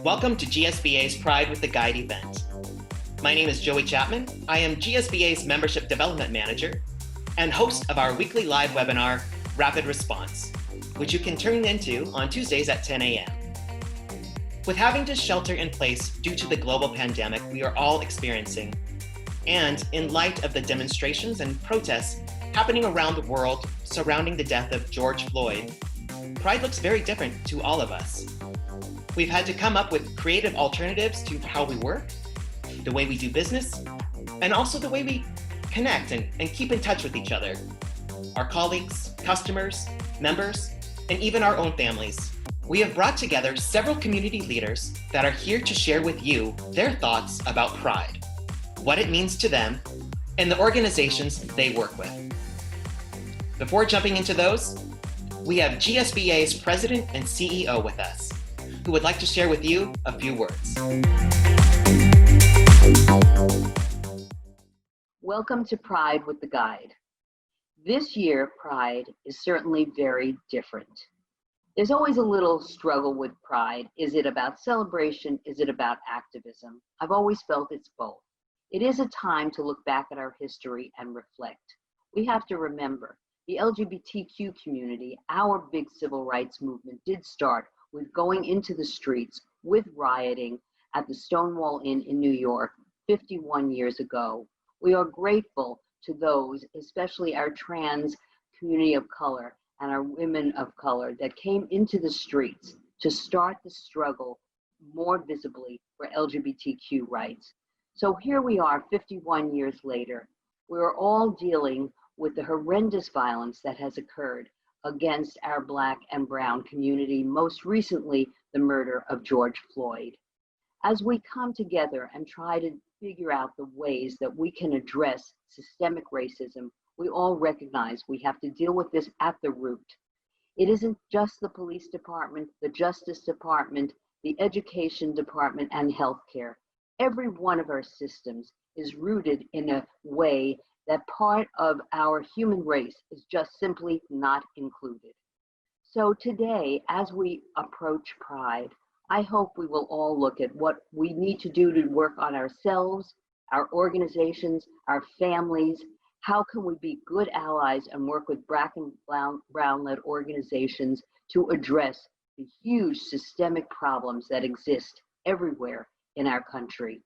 Welcome to GSBA's Pride with the Guide event. My name is Joey Chapman. I am GSBA's Membership Development Manager and host of our weekly live webinar, Rapid Response, which you can tune into on Tuesdays at 10 a.m. With having to shelter in place due to the global pandemic we are all experiencing, and in light of the demonstrations and protests happening around the world surrounding the death of George Floyd, Pride looks very different to all of us. We've had to come up with creative alternatives to how we work, the way we do business, and also the way we connect and keep in touch with each other, our colleagues, customers, members, and even our own families. We have brought together several community leaders that are here to share with you their thoughts about Pride, what it means to them, and the organizations they work with. Before jumping into those, we have GSBA's President and CEO with us, who would like to share with you a few words. Welcome to Pride with the Guide. This year, Pride is certainly very different. There's always a little struggle with Pride. Is it about celebration? Is it about activism? I've always felt it's both. It is a time to look back at our history and reflect. We have to remember the LGBTQ community, our big civil rights movement, did start with going into the streets with rioting at the Stonewall Inn in New York 51 years ago. We are grateful to those, especially our trans community of color and our women of color, that came into the streets to start the struggle more visibly for LGBTQ rights. So here we are 51 years later. We are all dealing with the horrendous violence that has occurred against our Black and Brown community, most recently the murder of George Floyd. As we come together and try to figure out the ways that we can address systemic racism, we all recognize we have to deal with this at the root. It isn't just the police department, the Justice Department, the Education Department, and healthcare. Every one of our systems is rooted in a way that part of our human race is just simply not included. So today, as we approach Pride, I hope we will all look at what we need to do to work on ourselves, our organizations, our families. How can we be good allies and work with Black and Brown-led organizations to address the huge systemic problems that exist everywhere in our country?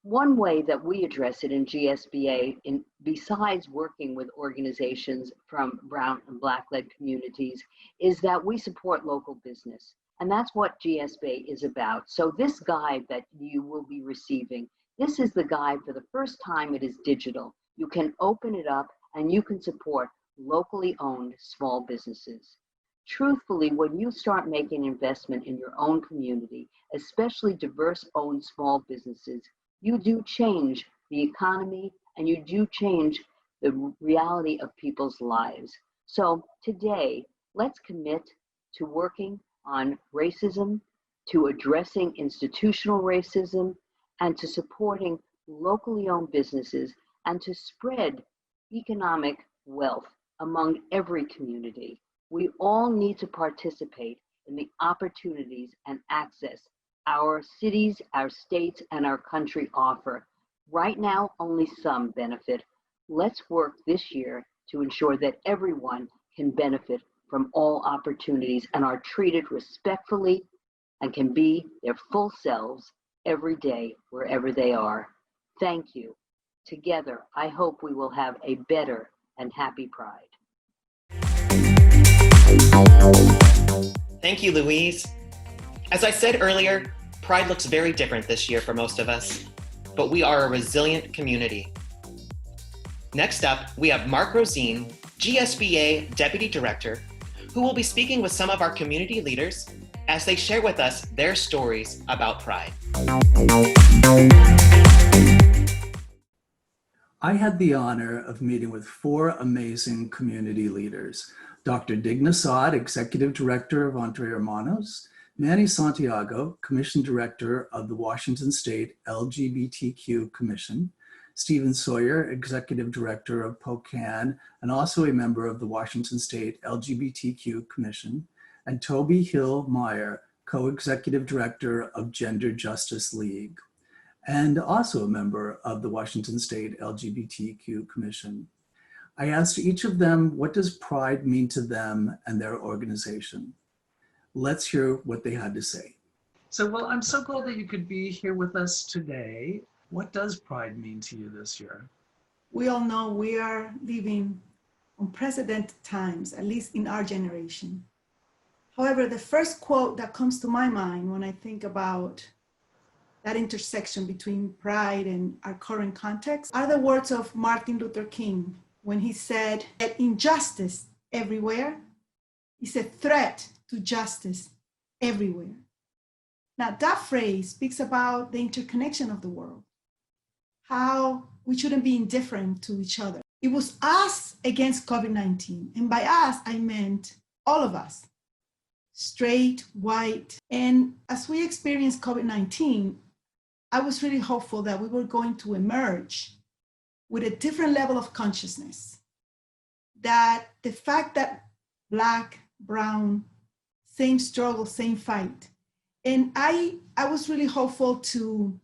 One way that we address it in GSBA, besides working with organizations from Brown and Black-led communities, is that we support local business. And that's what GSBA is about. So this guide that you will be receiving, this is the guide for the first time. It is digital. You can open it up and you can support locally owned small businesses. Truthfully, when you start making investment in your own community, especially diverse-owned small businesses, you do change the economy and you do change the reality of people's lives. So today, let's commit to working on racism, to addressing institutional racism, and to supporting locally owned businesses and to spread economic wealth among every community. We all need to participate in the opportunities and access our cities, our states, and our country offer. Right now, only some benefit. Let's work this year to ensure that everyone can benefit from all opportunities and are treated respectfully and can be their full selves every day, wherever they are. Thank you. Together, I hope we will have a better and happy Pride. Thank you, Louise. As I said earlier, Pride looks very different this year for most of us, but we are a resilient community. Next up, we have Mark Rosine, GSBA Deputy Director, who will be speaking with some of our community leaders as they share with us their stories about Pride. I had the honor of meeting with 4 amazing community leaders: Dr. Digna, Saad, Executive Director of Entré, Hermanos; Manny Santiago, Commission Director of the Washington State LGBTQ Commission, Stephen Sawyer, Executive Director of POCAAN, and also a member of the Washington State LGBTQ Commission, and Tobi Hill-Meyer, Co-Executive Director of Gender Justice League, and also a member of the Washington State LGBTQ Commission. I asked each of them, what does Pride mean to them and their organization? Let's hear what they had to say. So, well, I'm so glad that you could be here with us today. What does Pride mean to you this year? We all know we are living unprecedented times, at least in our generation. However, the first quote that comes to my mind when I think about that intersection between pride and our current context are the words of Martin Luther King when he said that injustice everywhere is a threat to justice everywhere. Now, that phrase speaks about the interconnection of the world, how we shouldn't be indifferent to each other. It was us against COVID-19. And by us, I meant all of us, straight, white. And as we experienced COVID-19, I was really hopeful that we were going to emerge with a different level of consciousness, that the fact that Black, brown, same struggle, same fight. And I was really hopeful to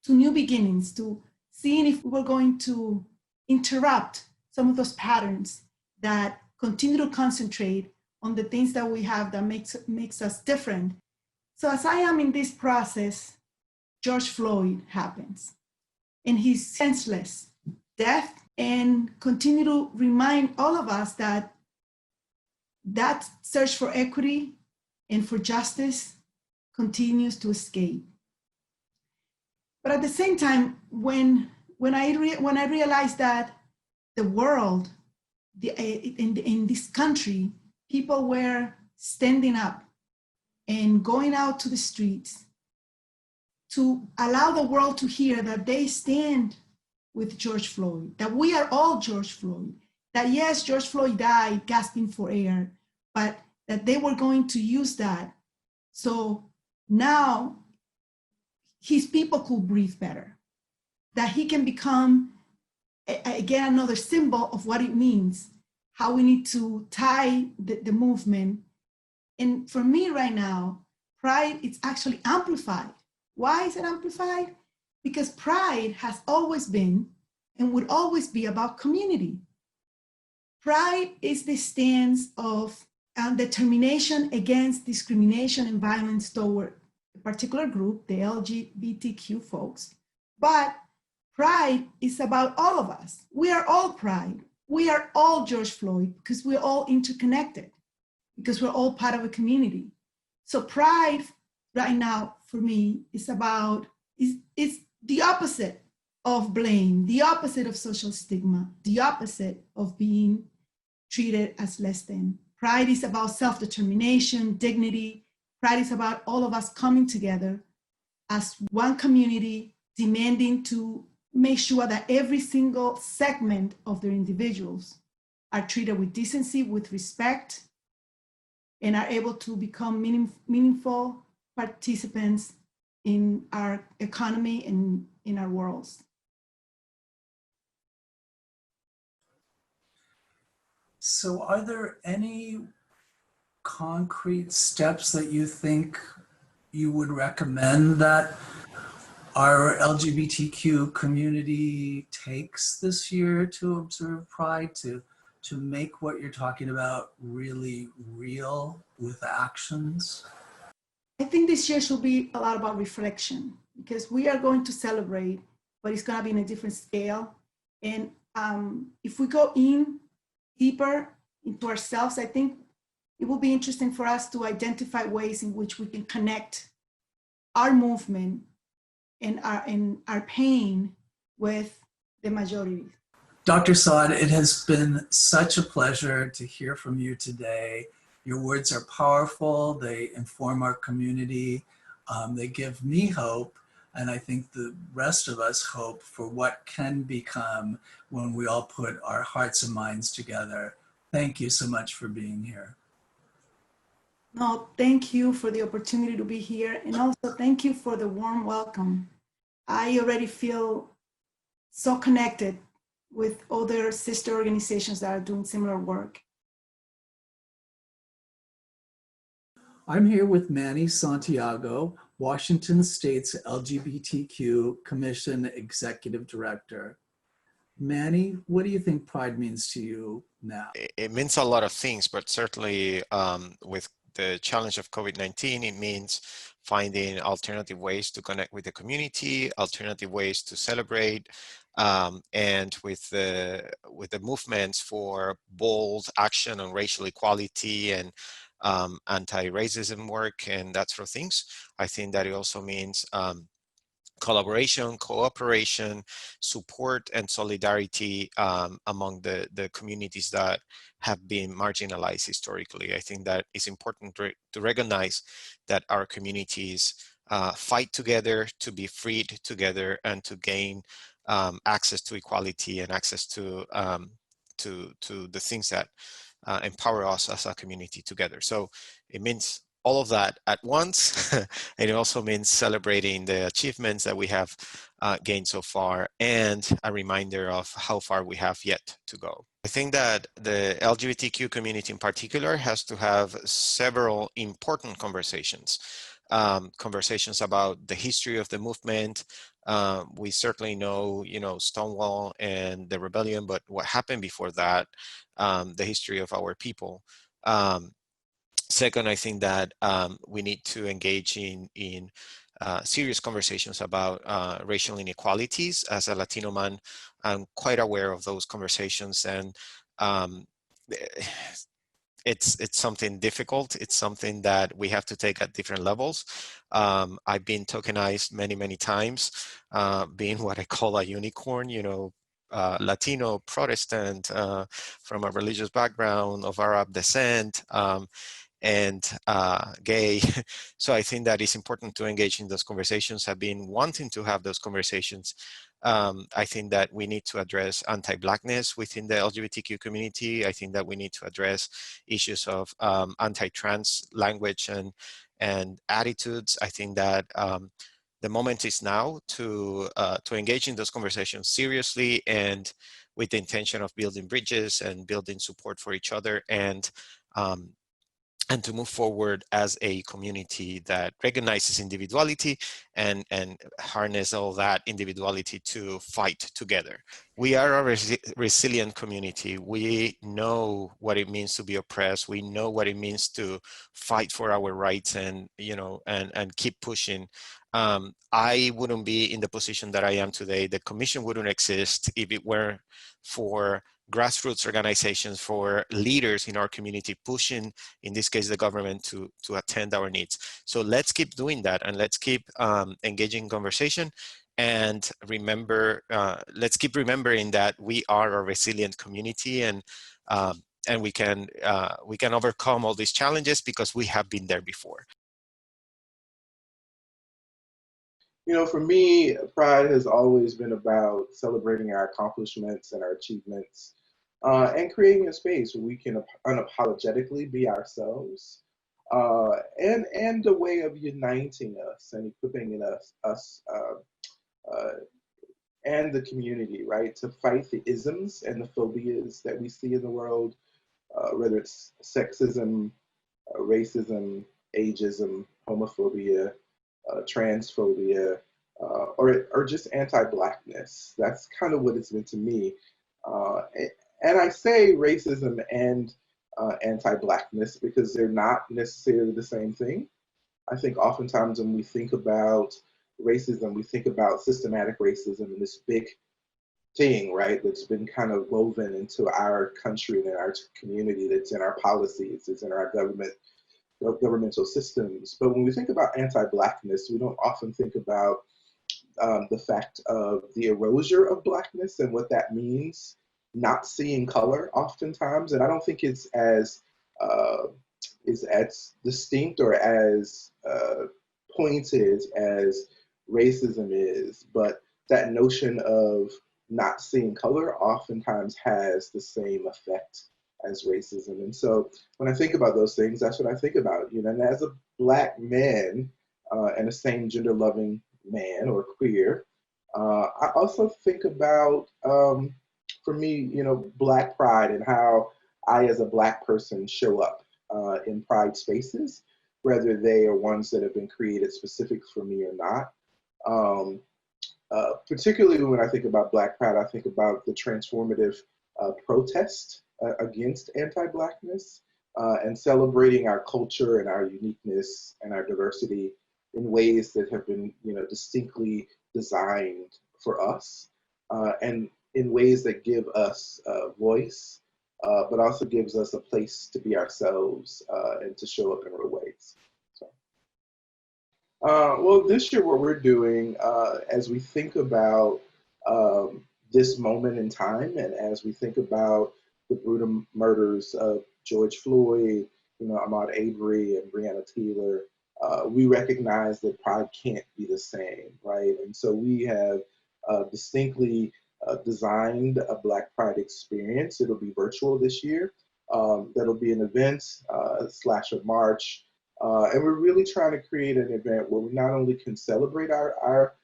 new beginnings, to seeing if we were going to interrupt some of those patterns that continue to concentrate on the things that we have that makes us different. So as I am in this process, George Floyd happens and his senseless death, and continue to remind all of us that that search for equity and for justice continues to escape. But at the same time, when I realized that the world, in this country, people were standing up and going out to the streets to allow the world to hear that they stand with George Floyd, that we are all George Floyd, that yes, George Floyd died gasping for air, but that they were going to use that. So now his people could breathe better, that he can become, again, another symbol of what it means, how we need to tie the movement. And for me right now, Pride is actually amplified. Why is it amplified? Because Pride has always been and would always be about community. Pride is the stance of determination against discrimination and violence toward a particular group, the LGBTQ folks. But Pride is about all of us. We are all Pride. We are all George Floyd because we're all interconnected, because we're all part of a community. So Pride right now for me is the opposite of blame, the opposite of social stigma, the opposite of being treated as less than. Pride is about self-determination, dignity. Pride is about all of us coming together as one community, demanding to make sure that every single segment of their individuals are treated with decency, with respect, and are able to become meaningful participants in our economy and in our worlds. So are there any concrete steps that you think you would recommend that our LGBTQ community takes this year to observe Pride, to make what you're talking about really real with actions? I think this year should be a lot about reflection, because we are going to celebrate, but it's going to be in a different scale. And if we go in deeper into ourselves, I think it will be interesting for us to identify ways in which we can connect our movement and our pain with the majority. Dr. Saad, it has been such a pleasure to hear from you today. Your words are powerful, they inform our community, they give me hope, and I think the rest of us hope for what can become when we all put our hearts and minds together. Thank you so much for being here. No, thank you for the opportunity to be here. And also thank you for the warm welcome. I already feel so connected with other sister organizations that are doing similar work. I'm here with Manny Santiago, Washington State's LGBTQ Commission Executive Director. Manny, what do you think Pride means to you now? It means a lot of things, but certainly with the challenge of COVID-19, it means finding alternative ways to connect with the community, alternative ways to celebrate, and with the movements for bold action on racial equality and anti-racism work and that sort of things. I think that it also means collaboration, cooperation, support, and solidarity among the communities that have been marginalized historically. I think that it's important to recognize that our communities fight together to be freed together and to gain access to equality and access to the things that empower us as a community together. So it means all of that at once. And it also means celebrating the achievements that we have gained so far, and a reminder of how far we have yet to go. I think that the LGBTQ community in particular has to have several important conversations. Conversations about the history of the movement. We certainly know, Stonewall and the rebellion, but what happened before that, the history of our people. Second, I think that we need to engage in serious conversations about racial inequalities. As a Latino man, I'm quite aware of those conversations, and it's something difficult. It's something that we have to take at different levels. I've been tokenized many times, being what I call a unicorn, Latino, Protestant, from a religious background, of Arab descent, and gay. So I think that it's important to engage in those conversations. I've been wanting to have those conversations. I think that we need to address anti-Blackness within the LGBTQ community. I think that we need to address issues of anti-trans language and attitudes. I think that the moment is now to engage in those conversations seriously and with the intention of building bridges and building support for each other, and to move forward as a community that recognizes individuality and harness all that individuality to fight together. We are a resilient community. We know what it means to be oppressed. We know what it means to fight for our rights and keep pushing. I wouldn't be in the position that I am today. The commission wouldn't exist if it were for grassroots organizations, for leaders in our community pushing, in this case, the government to attend our needs. So let's keep doing that, and let's keep engaging in conversation, and remember, let's keep remembering that we are a resilient community, and we can overcome all these challenges because we have been there before. For me, Pride has always been about celebrating our accomplishments and our achievements, and creating a space where we can unapologetically be ourselves, and a way of uniting us and equipping us and the community, right, to fight the isms and the phobias that we see in the world, whether it's sexism, racism, ageism, homophobia, transphobia, or just anti-Blackness. That's kind of what it's been to me. And I say racism and anti-Blackness because they're not necessarily the same thing. I think oftentimes when we think about racism, we think about systematic racism and this big thing, right, that's been kind of woven into our country and in our community, that's in our policies, it's in our governmental systems. But when we think about anti-Blackness, we don't often think about the fact of the erasure of Blackness and what that means, not seeing color oftentimes. And I don't think it's as distinct or as pointed as racism is, but that notion of not seeing color oftentimes has the same effect as racism. And so when I think about those things, that's what I think about, you know, and as a Black man and a same gender loving man or queer, I also think about, for me, you know, Black pride and how I, as a Black person, show up in pride spaces, whether they are ones that have been created specific for me or not. Particularly when I think about Black pride, I think about the transformative protest against anti-Blackness and celebrating our culture and our uniqueness and our diversity in ways that have been, you know, distinctly designed for us and in ways that give us voice, but also gives us a place to be ourselves and to show up in real ways. So, well, this year what we're doing as we think about this moment in time and as we think about the brutal murders of George Floyd, you know, Ahmaud Arbery and Breonna Taylor, we recognize that pride can't be the same, right? And so we have distinctly designed a Black Pride experience. It'll be virtual this year. That'll be an event slash a march. And we're really trying to create an event where we not only can celebrate our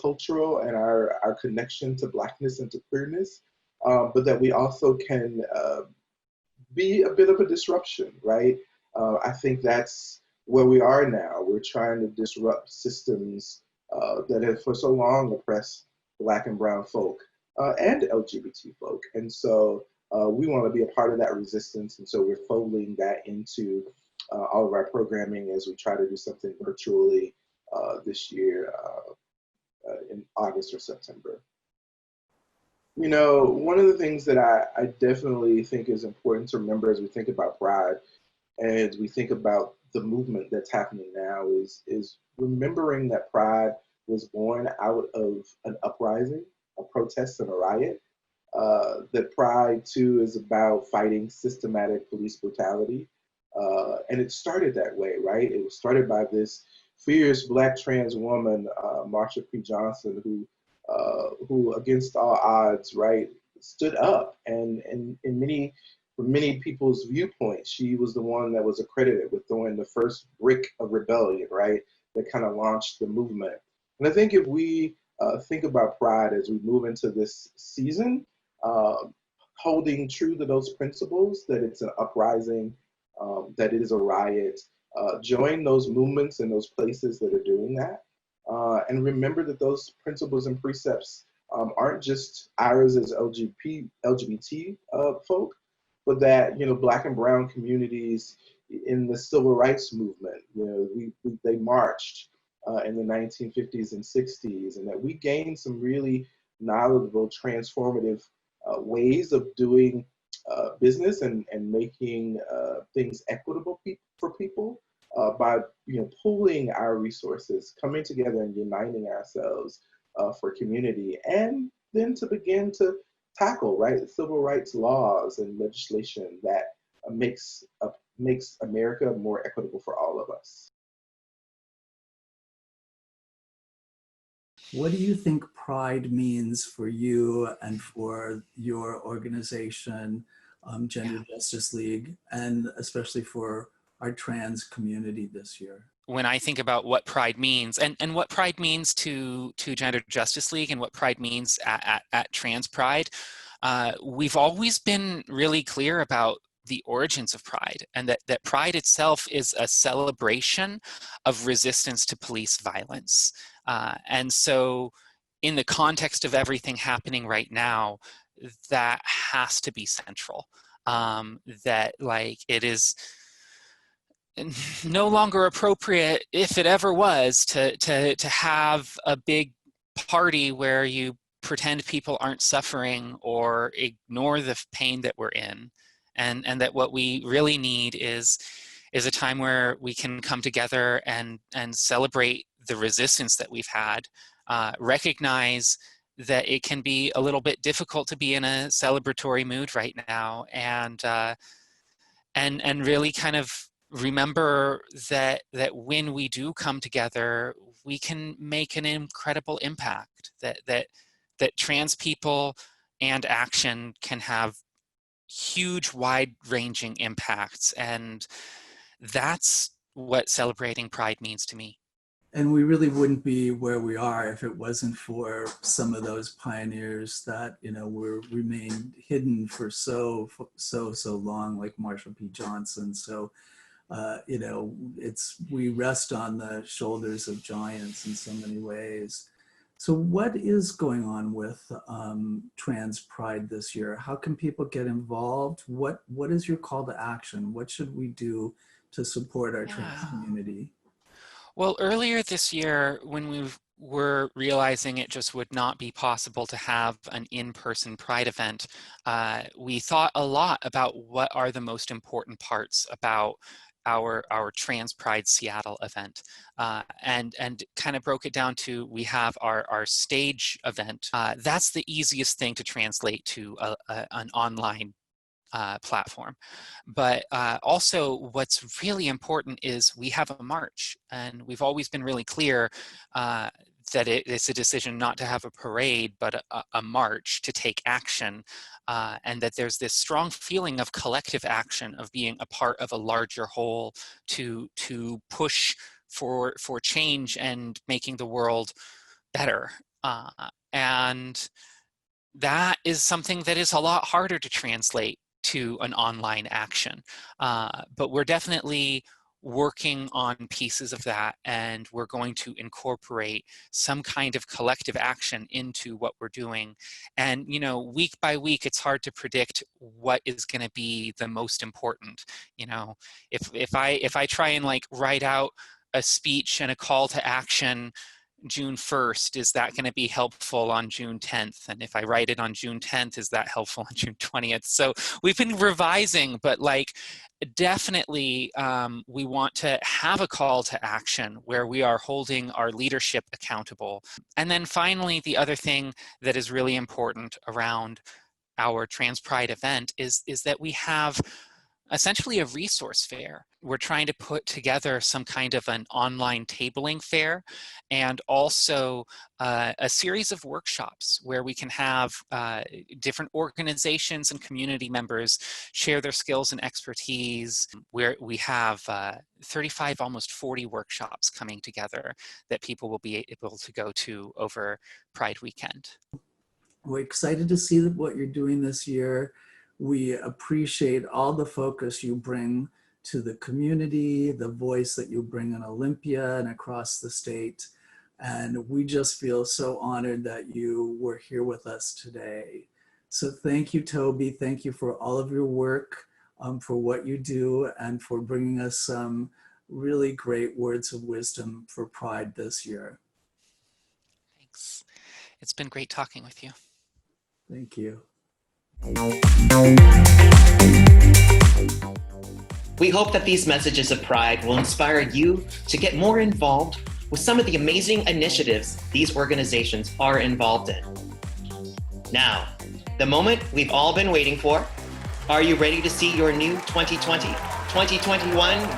cultural and our connection to Blackness and to queerness, but that we also can be a bit of a disruption, right? I think that's where we are now. We're trying to disrupt systems that have for so long oppressed Black and brown folk and LGBT folk. And so we want to be a part of that resistance. And so we're folding that into all of our programming as we try to do something virtually this year in August or September. You know, one of the things that I definitely think is important to remember as we think about pride and as we think about the movement that's happening now is remembering that pride was born out of an uprising, a protest and a riot. That pride too is about fighting systematic police brutality. And it started that way, right? It was started by this fierce Black trans woman, Marsha P. Johnson, who against all odds, right, stood up. And from many people's viewpoints, she was the one that was accredited with throwing the first brick of rebellion, right, that kind of launched the movement. And I think if we think about pride as we move into this season, holding true to those principles, that it's an uprising, that it is a riot, join those movements and those places that are doing that. And remember that those principles and precepts aren't just ours as LGBT folk, but that, you know, Black and brown communities in the civil rights movement, you know, they marched in the 1950s and 60s, and that we gained some really knowledgeable, transformative ways of doing business and making things equitable for people by, you know, pooling our resources, coming together and uniting ourselves for community, and then to begin to tackle, right, civil rights laws and legislation that makes America more equitable for all of us. What do you think pride means for you and for your organization, Gender Justice League, and especially for our trans community this year? When I think about what pride means and what pride means to Gender Justice League and what pride means at Trans Pride, we've always been really clear about the origins of pride, and that pride itself is a celebration of resistance to police violence. And so in the context of everything happening right now, that has to be central. That, like, it is no longer appropriate, if it ever was, to have a big party where you pretend people aren't suffering or ignore the pain that we're in. And that what we really need is a time where we can come together and celebrate the resistance that we've had, recognize that it can be a little bit difficult to be in a celebratory mood right now, and really kind of remember that when we do come together, we can make an incredible impact, that trans people and action can have huge, wide-ranging impacts. And that's what celebrating Pride means to me. And we really wouldn't be where we are if it wasn't for some of those pioneers that, were remained hidden for so long, like Marsha P. Johnson. So, we rest on the shoulders of giants in so many ways. So what is going on with Trans Pride this year? How can people get involved? What is your call to action? What should we do to support our trans community? Well, earlier this year, when we were realizing it just would not be possible to have an in-person Pride event, we thought a lot about what are the most important parts about our Trans Pride Seattle event, and kind of broke it down to, we have our stage event. That's the easiest thing to translate to an online platform. But also what's really important is we have a march, and we've always been really clear that it's a decision not to have a parade, but a march to take action, and that there's this strong feeling of collective action, of being a part of a larger whole to push for change and making the world better. And that is something that is a lot harder to translate to an online action. But we're definitely working on pieces of that, and we're going to incorporate some kind of collective action into what we're doing. And week by week, it's hard to predict what is going to be the most important. If I try and write out a speech and a call to action June 1st, is that going to be helpful on June 10th? And if I write it on June 10th, is that helpful on June 20th? So we've been revising, but definitely we want to have a call to action where we are holding our leadership accountable. And then finally, the other thing that is really important around our Trans Pride event is that we have essentially a resource fair. We're trying to put together some kind of an online tabling fair, and also a series of workshops where we can have different organizations and community members share their skills and expertise, where we have 35, almost 40 workshops coming together that people will be able to go to over Pride weekend. We're excited to see what you're doing this year. We appreciate all the focus you bring to the community, the voice that you bring in Olympia and across the state. And we just feel so honored that you were here with us today. So thank you, Tobi. Thank you for all of your work, for what you do, and for bringing us some really great words of wisdom for Pride this year. Thanks. It's been great talking with you. Thank you. We hope that these messages of pride will inspire you to get more involved with some of the amazing initiatives these organizations are involved in. Now, the moment we've all been waiting for. Are you ready to see your new 2020-2021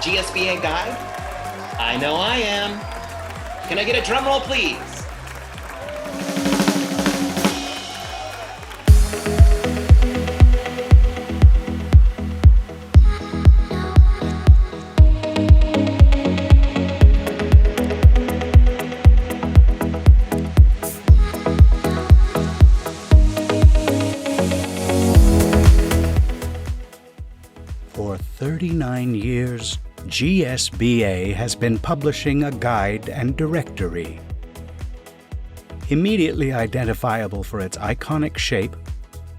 GSBA Guide? I know I am. Can I get a drum roll, please? For 39 years, GSBA has been publishing a guide and directory. Immediately identifiable for its iconic shape,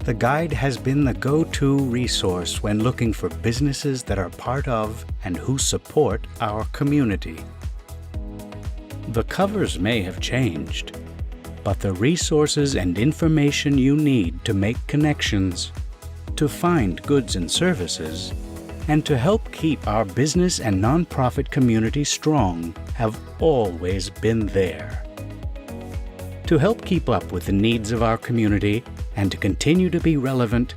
the guide has been the go-to resource when looking for businesses that are part of and who support our community. The covers may have changed, but the resources and information you need to make connections, to find goods and services, and to help keep our business and nonprofit community strong have always been there. To help keep up with the needs of our community and to continue to be relevant,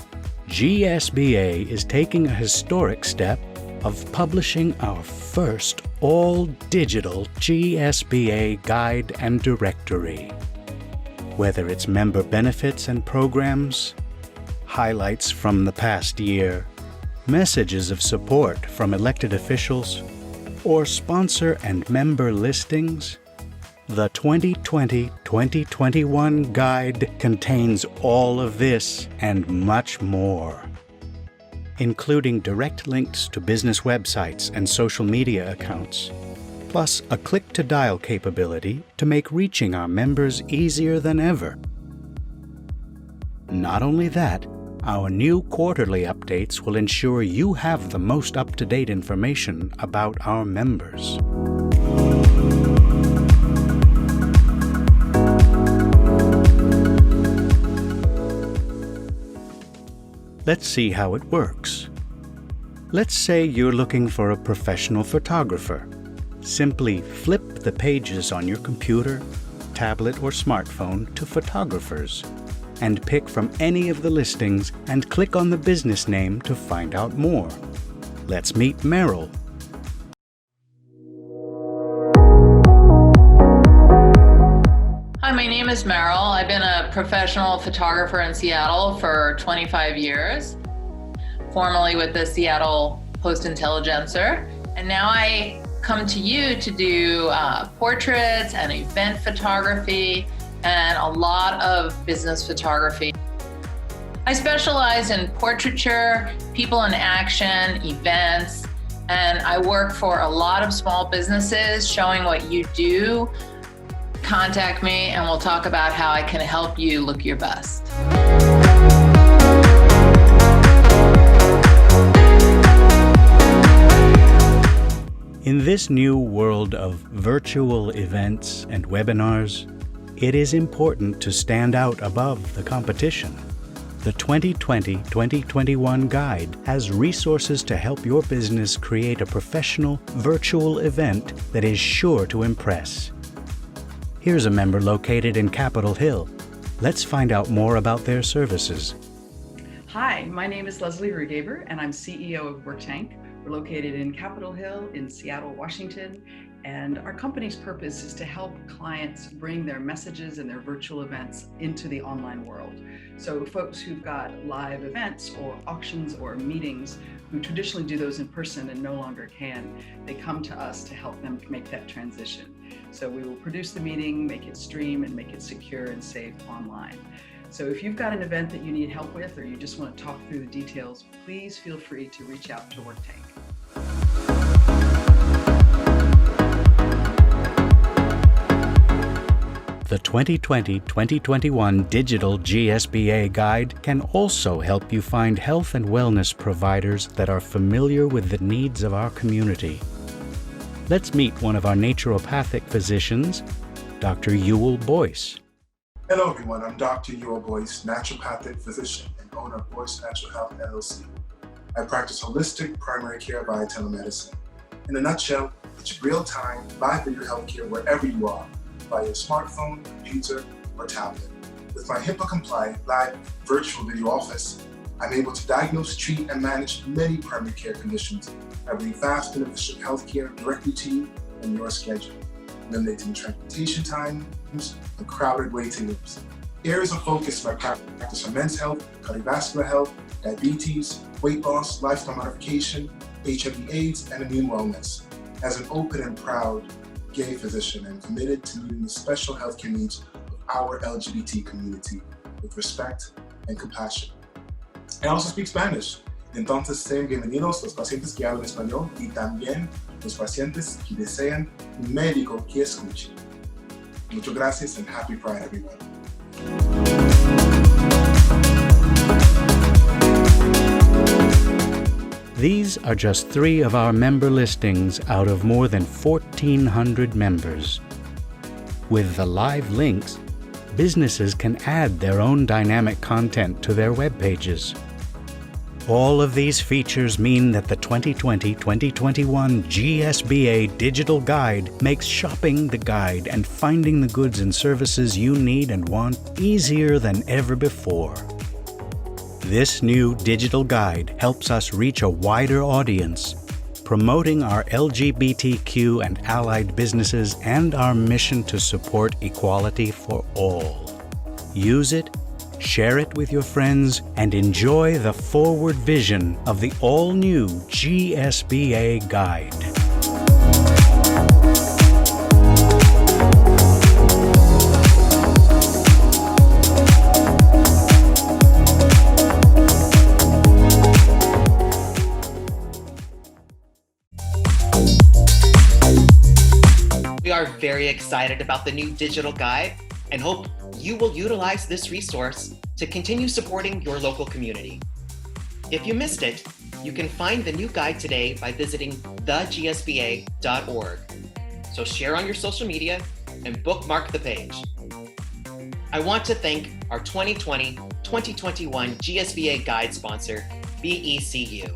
GSBA is taking a historic step of publishing our first all-digital GSBA Guide and Directory. Whether it's member benefits and programs, highlights from the past year, messages of support from elected officials, or sponsor and member listings? The 2020-2021 Guide contains all of this and much more, including direct links to business websites and social media accounts, plus a click-to-dial capability to make reaching our members easier than ever. Not only that, our new quarterly updates will ensure you have the most up-to-date information about our members. Let's see how it works. Let's say you're looking for a professional photographer. Simply flip the pages on your computer, tablet, or smartphone to photographers, and pick from any of the listings and click on the business name to find out more. Let's meet Meryl. Hi, my name is Meryl. I've been a professional photographer in Seattle for 25 years, formerly with the Seattle Post-Intelligencer, and now I come to you to do portraits and event photography and a lot of business photography. I specialize in portraiture, people in action, events, and I work for a lot of small businesses showing what you do. Contact me and we'll talk about how I can help you look your best. In this new world of virtual events and webinars, it is important to stand out above the competition. The 2020-2021 Guide has resources to help your business create a professional virtual event that is sure to impress. Here's a member located in Capitol Hill. Let's find out more about their services. Hi, my name is Leslie Rugaber, and I'm CEO of WorkTank. We're located in Capitol Hill in Seattle, Washington, and our company's purpose is to help clients bring their messages and their virtual events into the online world. So folks who've got live events or auctions or meetings who traditionally do those in person and no longer can, they come to us to help them make that transition. So we will produce the meeting, make it stream, and make it secure and safe online. So if you've got an event that you need help with, or you just want to talk through the details, please feel free to reach out to WorkTank. The 2020-2021 Digital GSBA Guide can also help you find health and wellness providers that are familiar with the needs of our community. Let's meet one of our naturopathic physicians, Dr. Ewell Boyce. Hello everyone, I'm Dr. Ewell Boyce, naturopathic physician and owner of Boyce Natural Health LLC. I practice holistic primary care via telemedicine. In a nutshell, it's real-time, live video healthcare wherever you are, via your smartphone, computer, or tablet. With my HIPAA-compliant live virtual video office, I'm able to diagnose, treat, and manage many primary care conditions by bringing fast and efficient healthcare directly to you in your schedule, eliminating transportation times and crowded waiting rooms. Areas of focus in my practice are men's health, cardiovascular health, diabetes, weight loss, lifestyle modification, HIV/AIDS, and immune wellness. As an open and proud gay physician, I'm committed to meeting the special healthcare needs of our LGBT community with respect and compassion. I also speak Spanish. Entonces sean bienvenidos los pacientes que hablan español y también los pacientes que desean un médico que escuche. Muchas gracias and happy Pride, everyone. These are just 3 of our member listings out of more than 1,400 members. With the live links, businesses can add their own dynamic content to their web pages. All of these features mean that the 2020-2021 GSBA Digital Guide makes shopping the guide and finding the goods and services you need and want easier than ever before. This new digital guide helps us reach a wider audience, promoting our LGBTQ and allied businesses and our mission to support equality for all. Use it, share it with your friends, and enjoy the forward vision of the all-new GSBA Guide. We are very excited about the new digital guide and hope you will utilize this resource to continue supporting your local community. If you missed it, you can find the new guide today by visiting thegsba.org. So share on your social media and bookmark the page. I want to thank our 2020-2021 GSBA Guide sponsor, BECU.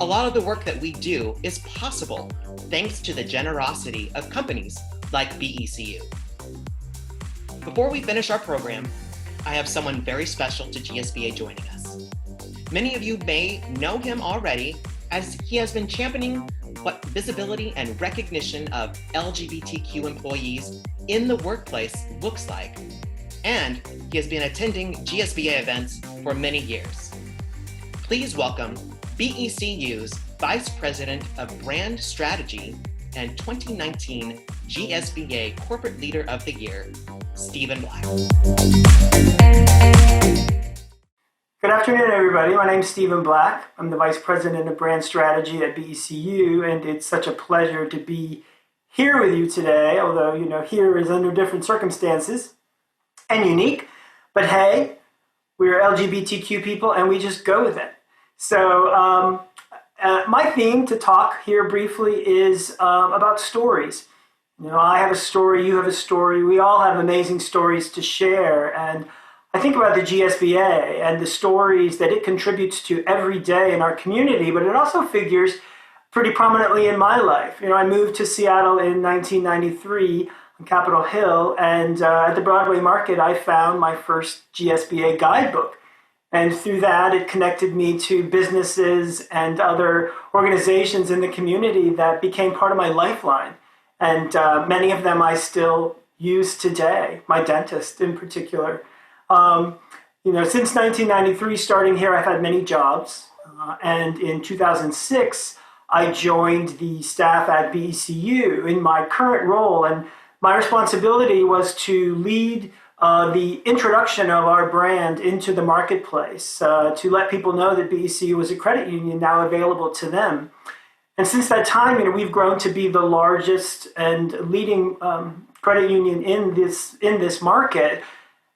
A lot of the work that we do is possible thanks to the generosity of companies like BECU. Before we finish our program, I have someone very special to GSBA joining us. Many of you may know him already, as he has been championing what visibility and recognition of LGBTQ employees in the workplace looks like. And he has been attending GSBA events for many years. Please welcome BECU's Vice President of Brand Strategy and 2019 GSBA Corporate Leader of the Year, Stephen Black. Good afternoon, everybody. My name is Stephen Black. I'm the Vice President of Brand Strategy at BECU, and it's such a pleasure to be here with you today, although, here is under different circumstances and unique. But hey, we're LGBTQ people, and we just go with it. So my theme to talk here briefly is about stories. I have a story, you have a story, we all have amazing stories to share. And I think about the GSBA and the stories that it contributes to every day in our community, but it also figures pretty prominently in my life. I moved to Seattle in 1993 on Capitol Hill, and at the Broadway Market, I found my first GSBA guidebook. And through that, it connected me to businesses and other organizations in the community that became part of my lifeline. And many of them I still use today, my dentist in particular. Since 1993, starting here, I've had many jobs. And in 2006, I joined the staff at BECU in my current role. And my responsibility was to lead the introduction of our brand into the marketplace, to let people know that BECU was a credit union now available to them. And since that time, we've grown to be the largest and leading credit union in this market.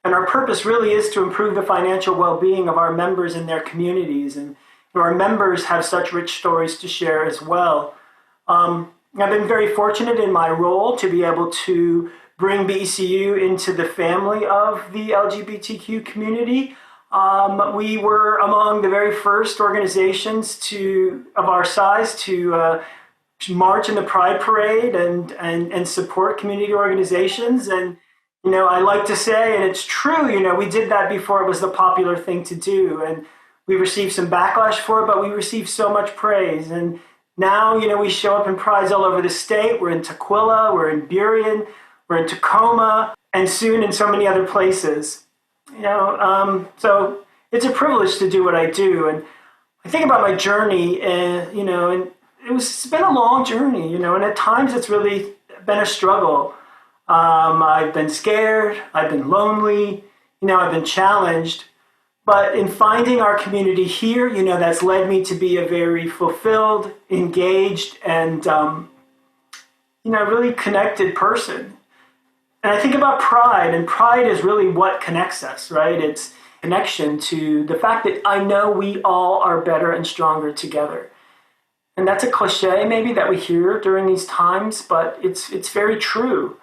And our purpose really is to improve the financial well-being of our members and their communities. And our members have such rich stories to share as well. I've been very fortunate in my role to be able to bring BECU into the family of the LGBTQ community. We were among the very first organizations of our size to march in the Pride Parade and support community organizations. And, I like to say, and it's true, we did that before it was the popular thing to do. And we received some backlash for it, but we received so much praise. And now, we show up in prides all over the state. We're in Tukwila, we're in Burien, we're in Tacoma, and soon in so many other places. So it's a privilege to do what I do. And I think about my journey, and it's been a long journey, and at times it's really been a struggle. I've been scared, I've been lonely, I've been challenged. But in finding our community here, that's led me to be a very fulfilled, engaged, and, really connected person. And I think about pride, and pride is really what connects us, right? It's connection to the fact that I know we all are better and stronger together. And that's a cliche maybe that we hear during these times, but it's very true.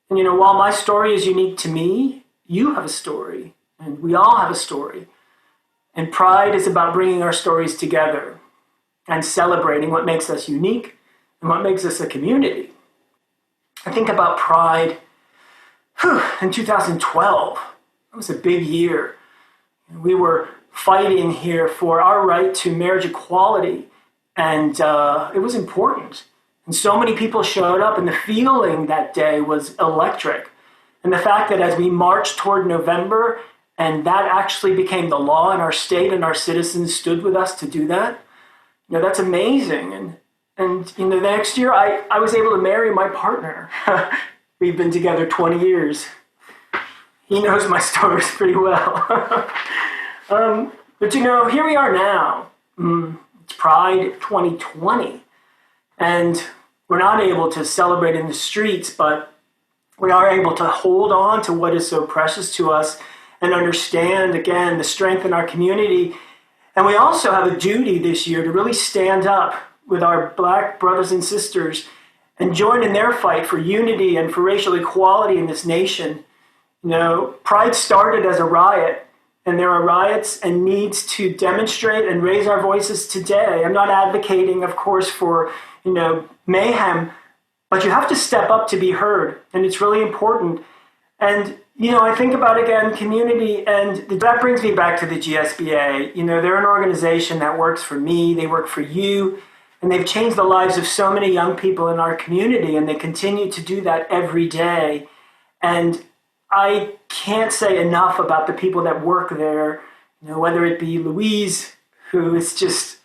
And while my story is unique to me, you have a story, and we all have a story. And pride is about bringing our stories together and celebrating what makes us unique and what makes us a community. I think about pride in 2012. It was a big year. We were fighting here for our right to marriage equality, and it was important. And so many people showed up, and the feeling that day was electric. And the fact that as we marched toward November, And that actually became the law in our state, and our citizens stood with us to do that. That's amazing. And the next year I was able to marry my partner. We've been together 20 years. He knows my stories pretty well. But here we are now. It's Pride 2020. And we're not able to celebrate in the streets, but we are able to hold on to what is so precious to us and understand, again, the strength in our community. And we also have a duty this year to really stand up with our Black brothers and sisters and join in their fight for unity and for racial equality in this nation. Pride started as a riot, and there are riots and needs to demonstrate and raise our voices today. I'm not advocating, of course, for, mayhem, but you have to step up to be heard, and it's really important. And, I think about, again, community, and that brings me back to the GSBA. They're an organization that works for me, they work for you, and they've changed the lives of so many young people in our community, and they continue to do that every day. And I can't say enough about the people that work there, whether it be Louise, who is just,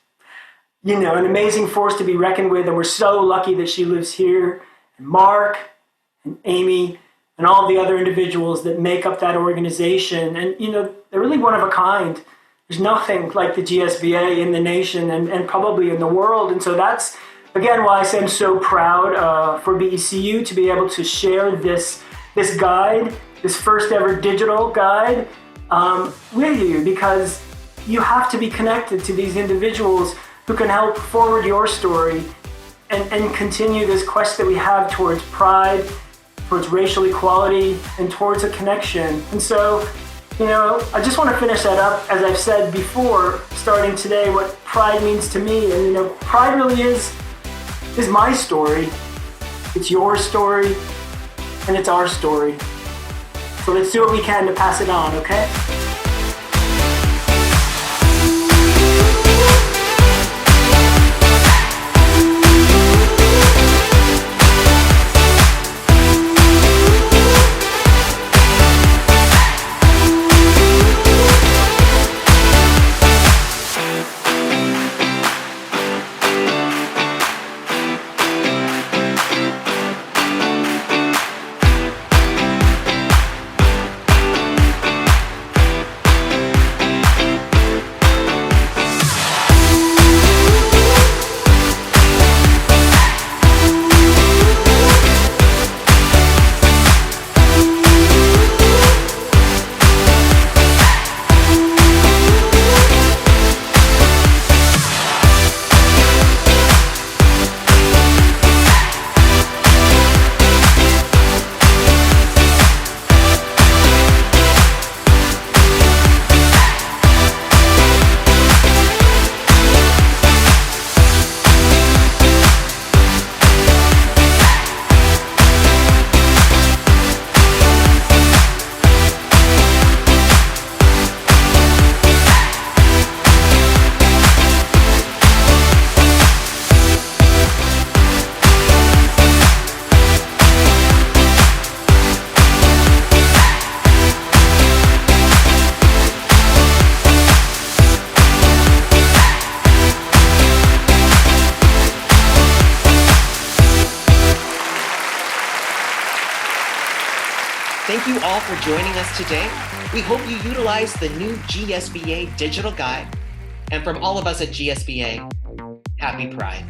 an amazing force to be reckoned with, and we're so lucky that she lives here, and Mark, and Amy, and all the other individuals that make up that organization. And, they're really one of a kind. There's nothing like the GSBA in the nation and probably in the world. And so that's, again, why I say I'm so proud for BECU to be able to share this guide, this first ever digital guide with you, because you have to be connected to these individuals who can help forward your story and continue this quest that we have towards pride, towards racial equality, and towards a connection. And so, I just want to finish that up, as I've said before, starting today, what pride means to me. And, pride really is my story. It's your story, and it's our story. So let's do what we can to pass it on, okay? Thank you all for joining us today. We hope you utilize the new GSBA digital guide. And from all of us at GSBA, happy Pride.